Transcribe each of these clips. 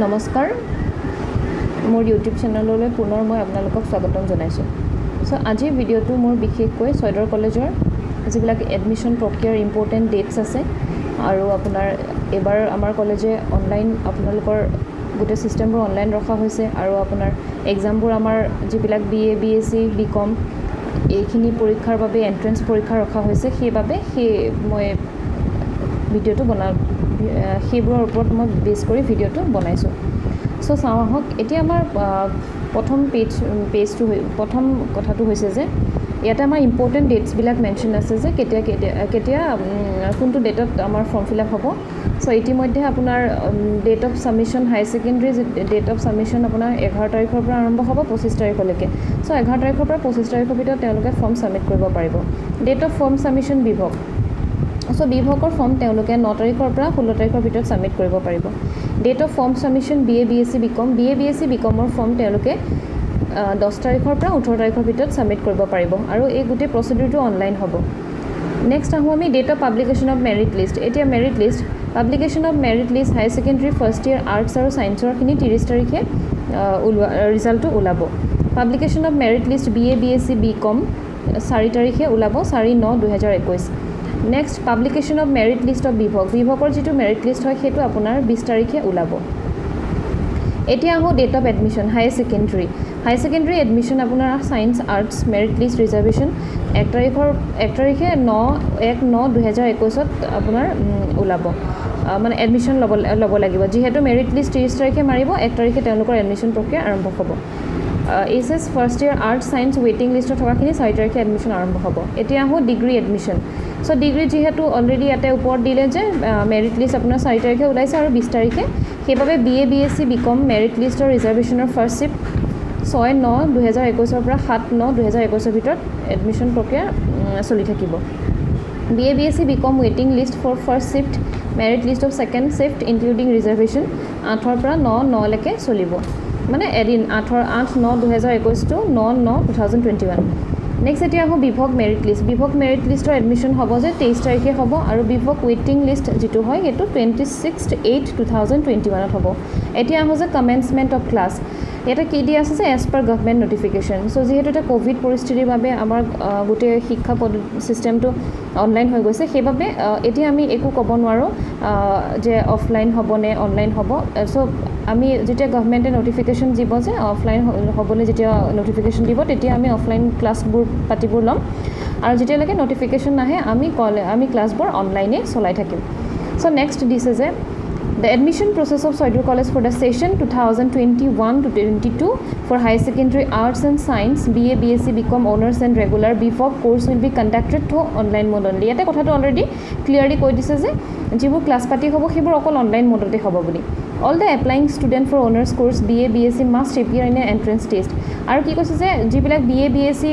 নমস্কাৰ মোৰ ইউটিউব চেনেললৈ পুনৰ মই আপোনালোকক স্বাগতম জনাইছোঁ। আজিৰ ভিডিঅ'টো মোৰ বিশেষকৈ ছয়দৰ কলেজৰ যিবিলাক এডমিশ্যন প্ৰক্ৰিয়াৰ ইম্পৰ্টেণ্ট ডেটছ আছে আৰু আপোনাৰ এবাৰ আমাৰ কলেজে অনলাইন আপোনালোকৰ গোটেই চিষ্টেমবোৰ অনলাইন ৰখা হৈছে আৰু আপোনাৰ এক্সামবোৰ আমাৰ যিবিলাক BA BSc BCom এইখিনি পৰীক্ষাৰ বাবে এণ্ট্ৰেন্স পৰীক্ষা ৰখা হৈছে, সেইবাবে মই ভিডিঅ'টো সেইবোৰৰ ওপৰত মই বেছ কৰি ভিডিঅ'টো বনাইছোঁ। চাওঁ আহক। এতিয়া আমাৰ প্ৰথম কথাটো হৈছে যে ইয়াতে আমাৰ ইম্পৰ্টেণ্ট ডেটছবিলাক মেনশ্যন আছে যে কেতিয়া কোনটো ডেটত আমাৰ ফৰ্ম ফিল আপ হ'ব। ইতিমধ্যে আপোনাৰ date of submission higher secondary date of submission আপোনাৰ 11 তাৰিখৰ পৰা আৰম্ভ হ'ব 25 তাৰিখলৈকে। 11 তাৰিখৰ পৰা 25 তাৰিখৰ ভিতৰত তেওঁলোকে ফৰ্ম ছাবমিট কৰিব পাৰিব। ডেট অফ ফৰ্ম ছাবমিশ্যন বিভাগ বিভাগৰ ফৰ্ম তেওঁলোকে 9 তাৰিখৰ পৰা 16 তাৰিখৰ ভিতৰত ছাবমিট কৰিব পাৰিব। Date of form submission BA BSc BCom BComৰ ফৰ্ম তেওঁলোকে 10 তাৰিখৰ পৰা 18 তাৰিখৰ ভিতৰত ছাবমিট কৰিব পাৰিব আৰু এই গোটেই প্ৰচিডিউৰটো অনলাইন হ'ব। নেক্সট আহোঁ আমি date of publication of merit list. এতিয়া merit list publication of merit list higher secondary first year arts আৰু ছায়েন্সৰখিনি 30 তাৰিখে ৰিজাল্টটো ওলাব। Publication of merit list BA BSc BCom 4 তাৰিখে ওলাব, 4/9/2021। Next publication of merit list of বিভাগৰ যিটো মেৰিট লিষ্ট হয় সেইটো আপোনাৰ 20 তাৰিখে ওলাব। এতিয়া আহোঁ date of admission higher secondary admission আপোনাৰ science arts merit list reservation 1 তাৰিখে 9/1/2021 আপোনাৰ ওলাব, মানে এডমিশ্যন ল'ব লাগিব। যিহেতু মেৰিট লিষ্ট 30 তাৰিখে মাৰিব, 1 তাৰিখে তেওঁলোকৰ এডমিশ্যন প্ৰক্ৰিয়া আৰম্ভ হ'ব। HS first year arts science ৱেইটিং লিষ্টত থকাখিনি 4 তাৰিখে এডমিশ্যন আৰম্ভ হ'ব। এতিয়া আহোঁ ডিগ্ৰী এডমিশ্যন। ডিগ্ৰী যিহেতু অলৰেডি ইয়াতে ওপৰত দিলে যে মেৰিট লিষ্ট আপোনাৰ 4 তাৰিখে ওলাইছে আৰু 20 তাৰিখে, সেইবাবে BA BSc BCom মেৰিট লিষ্টৰ ৰিজাৰ্ভেশ্যনৰ ফাৰ্ষ্ট শ্বিফ্ট 6/9/2021 পৰা 7/9/2021 ভিতৰত এডমিশ্যন প্ৰক্ৰিয়া চলি থাকিব। BA BSc BCom ৱেইটিং list for first shift merit list of second shift including reservation 8 পৰা 9/9লৈকে চলিব, মানে এদিন 8/9/2021 to 9/9/2021। নেক্সট এতিয়া আহোঁ বিভাগ মেৰিট লিষ্টৰ এডমিশ্যন হ'ব যে 23 তাৰিখে হ'ব আৰু বিভাগ ৱেইটিং লিষ্ট যিটো হয় সেইটো 26/8/2021 হ'ব। এতিয়া আহোঁ যে কমেন্সমেণ্ট অফ ক্লাছ। ইয়াতে কি দিয়া আছে যে এজ পাৰ গভমেণ্ট নটিফিকেশ্যন। যিহেতু এতিয়া ক'ভিড পৰিস্থিতিৰ বাবে আমাৰ গোটেই শিক্ষা চিষ্টেমটো অনলাইন হৈ গৈছে, সেইবাবে এতিয়া আমি একো ক'ব নোৱাৰোঁ যে অফলাইন হ'ব নে অনলাইন হ'ব। আমি যেতিয়া গভমেণ্টে নটিফিকেশ্যন দিব যে অফলাইন হ'বলৈ যেতিয়া নটিফিকেশ্যন দিব, তেতিয়া আমি অফলাইন ক্লাছবোৰ পাতিবোৰ ল'ম আৰু যেতিয়ালৈকে নটিফিকেশ্যন নাহে আমি ক্লাছবোৰ অনলাইনে চলাই থাকিম। নেক্সট দিছে যে The admission process of Soidur College for the session 2021-22 for higher secondary arts and science BA BSc BCom honors and regular BPhil course will be conducted through online mode only. ইয়াতে কথাটো already clearly কৈ দিছে যে যিবোৰ class পাতি হ'ব সেইবোৰ অকল অনলাইন মোডতে হ'ব বুলি। All the applying student for honors course BA BSc must appear in an entrance test. আৰু কি কৈছে যে যিবিলাক BA BSc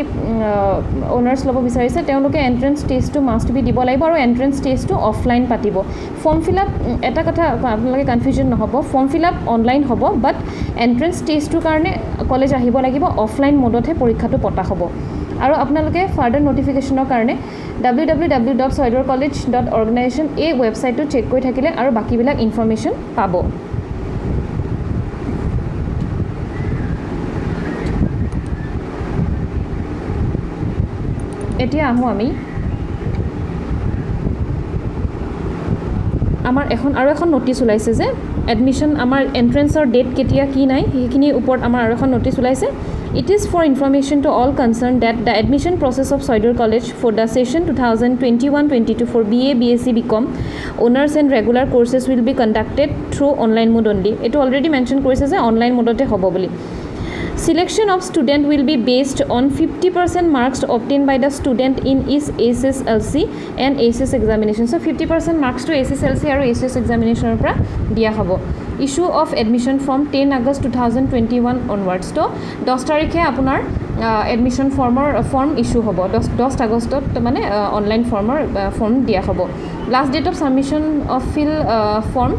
অনাৰ্ছ ল'ব বিচাৰিছে তেওঁলোকে এণ্ট্ৰেন্স টেষ্টটো মাষ্ট বি দিব লাগিব আৰু এণ্ট্ৰেন্স টেষ্টটো অফলাইন পাতিব। ফৰ্ম ফিল আপ এটা কথা আপোনালোকে কনফিউজন নহ'ব, ফৰ্ম ফিল আপ অনলাইন হ'ব, বাট এণ্ট্ৰেন্স টেষ্টটোৰ কাৰণে কলেজ আহিব লাগিব, অফলাইন মোডতহে পৰীক্ষাটো পতা হ'ব। আৰু আপোনালোকে ফাৰ্ডাৰ নটিফিকেশ্যনৰ কাৰণে www.soidorcollege.organization এই ৱেবছাইটটো চেক কৰি থাকিলে আৰু বাকীবিলাক ইনফৰ্মেশ্যন পাব। এতিয়া আহোঁ আমি আমাৰ এখন নটিচ ওলাইছে যে এডমিশ্যন আমাৰ এণ্ট্ৰেন্সৰ ডেট কেতিয়া কি নাই সেইখিনিৰ ওপৰত আমাৰ আৰু এখন নটিচ ওলাইছে। It is for information to all concerned that the admission process of Soidur College for the session 2021-22 for BA BSc BCom honors and regular courses will be conducted through online mode only. এটো already mention কৰিছে যে online মোডতে হ'ব বুলি। Selection of student will be based on 50% marks obtained by the student in each SSLC and SS examination. 50% marks to SSLC আৰু SS examinationৰ পৰা দিয়া হ'ব। Issue of admission from 10 August 2021 onwards. 10 তাৰিখে আপোনাৰ এডমিশ্যন ফৰ্ম ইছ্যু হ'ব। 10 আগষ্টত মানে online form দিয়া হ'ব। Last date of submission of form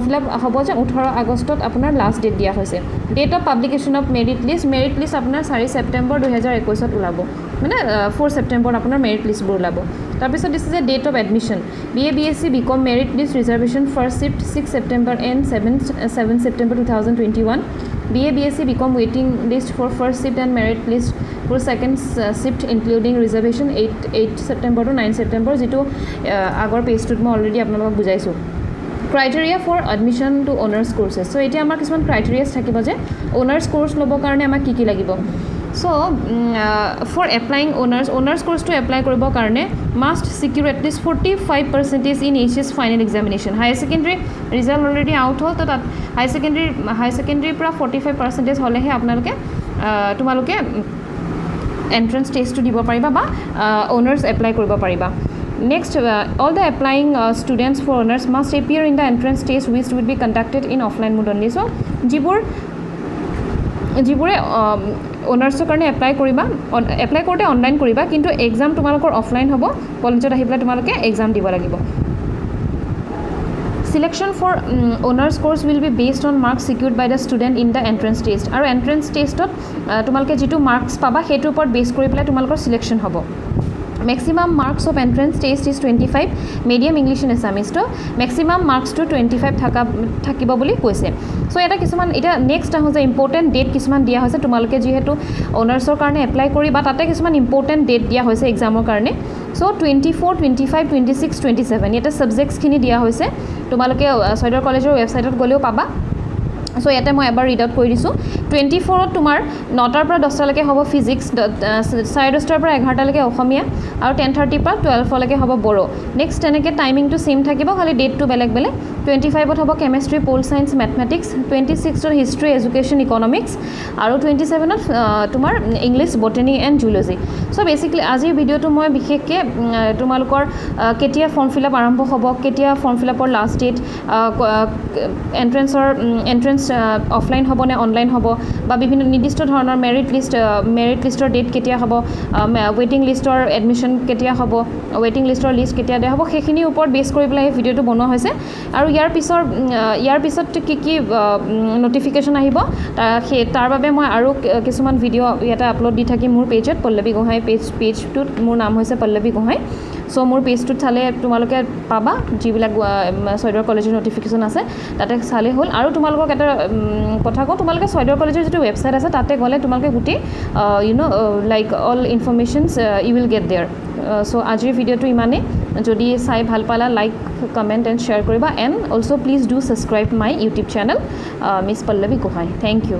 fill up হ'ব যে 18 আগষ্টত আপোনাৰ লাষ্ট ডেট দিয়া হৈছে। Date of publication of merit list আপোনাৰ 4 ছেপ্টেম্বৰ 2021 ওলাব, মানে 4 ছেপ্টেম্বৰত আপোনাৰ মেৰিট লিষ্টবোৰ ওলাব। তাৰপিছত দিছে যে date of admission BA BSc BCom merit list reservation first shift 6 September and 7 September 2021 BA BSc BCom waiting list for first shift and merit list for second shift including reservation 8 September to 9 September যেটো আগৰ পেজটোত মই already আপোনালোকক বুজাইছোঁ criteria for admission to honors courses so এতিয়া আমাৰ কিছুমান ক্ৰাইটেৰিয়াছ থাকিব যে honors course ল'বৰ কাৰণে আমাক কি লাগিব so for applying honors course to apply কৰিবৰ কাৰণে must secure at least 45% in HS final examination higher secondary result already out হ'ল তো তাত higher secondary পৰা 45% হ'লেহে আপোনালোকে তোমালোকে entrance test to দিব পাৰিবা বা honors apply কৰিব পাৰিবা Next, all the applying students for honors must appear in the entrance test which will be conducted in offline mode only. So, যিবোৰে অনাৰ্সৰ কাৰণে এপ্লাই কৰোঁতে অনলাইন কৰিবা কিন্তু এক্সাম তোমালোকৰ অফলাইন হ'ব কলেজত আহি পেলাই তোমালোকে এক্সাম দিব লাগিব Selection for honors course will be based on marks secured by the student in the entrance test. আৰু entrance testত তোমালোকে যেটো মাৰ্কস পাবা হেটোৰ ওপৰত বেস কৰি পেলাই তোমালোকৰ সিলেকশন হ'ব Maximum marks of entrance test is 25 medium English and Assamese to maximum marks to 25 থাকিব বুলি কৈছে সো এটা কিছুমান এটা নেক্সট আহ যে ইম্পৰ্টেন্ট ডেট কিছুমান দিয়া হৈছে তোমালোকে যেহেতু অনাৰ্সৰ কাৰণে এপ্লাই কৰিবা তাতে কিছুমান ইম্পৰ্টেন্ট ডেট দিয়া হৈছে এক্সামৰ কাৰণে সো 24 25 26 27 এটা সাবজেক্টস খিনি দিয়া হৈছে তোমালোকে সৈদৰ কলেজৰ ওয়েবসাইটত গলেও পাবা সো ইয়াতে মই এবাৰ ৰিড আউট কৰি দিছো 24 তোমাৰ 9টাৰ পৰা 10টা লৈকে হ'ব ফিজিক্স 10:30টাৰ পৰা 11টা লৈকে অসমীয়া আৰু 10:30 পৰা 12 লৈকে হ'ব বড়ো নেক্সট তেনেকে টাইমিংটো সেম থাকিব খালি ডেটটো বেলেগ বেলেগ 25ত হ'ব কেমিষ্ট্ৰি পোল সায়েন্স ম্যাথমেটিক্স 26ত হিষ্ট্ৰি এডুকেশ্যন ইকনমিক্স আৰু 27ত তোমাৰ English botany and zoology so basically আজি ভিডিওটো মই বিশেষকৈ তোমালোকৰ কেতিয়া ফৰ্ম ফিলআপ আৰম্ভ হ'ব কেতিয়া ফৰ্ম ফিলআপৰ লাষ্ট ডেট এন্ট্ৰেন্স অফলাইন হ'ব নে অনলাইন হ'ব বা বিভিন্ন নিৰ্দিষ্ট ধৰণৰ মেৰিট লিষ্টৰ ডেট কেতিয়া হ'ব ওয়েটিং লিষ্টৰ এডমিশন কেতিয়া হ'ব ওয়েটিং লিষ্টৰ লিষ্ট কেতিয়া দিয়া হ'ব সেইখিনিৰ ওপৰত বেস কৰি পেলাই এই ভিডিওটো বনোৱা হৈছে আৰু ইয়াৰ পিছত কি নটিফিকেশন আহিব তাৰ বাবে মই আৰু কিছুমান ভিডিও ইয়াতে আপলোড দি থাকি মোৰ পেজত পল্লৱী গোহাঁই পেজটোত মোৰ নাম হৈছে পল্লৱী গোহাঁই সো মোৰ পেজটোত চালে তোমালোকে পাবা যিবিলাক সৈদৰ কলেজৰ নটিফিকেশন আছে তাতে চালে হ'ল আৰু তোমালোকক এটা কথা কওঁ তোমালোকে সৈদৰ কলেজৰ যেটো ওয়েবসাইট আছে তাতে গলে তোমালোকে গুটি like all informations you will get there so আজিৰ ভিডিওটো ইমানে যদি চাই ভাল পালা লাইক কমেন্ট এণ্ড শেয়াৰ কৰিবা and also please do subscribe my YouTube channel miss Pallavi Gohain thank U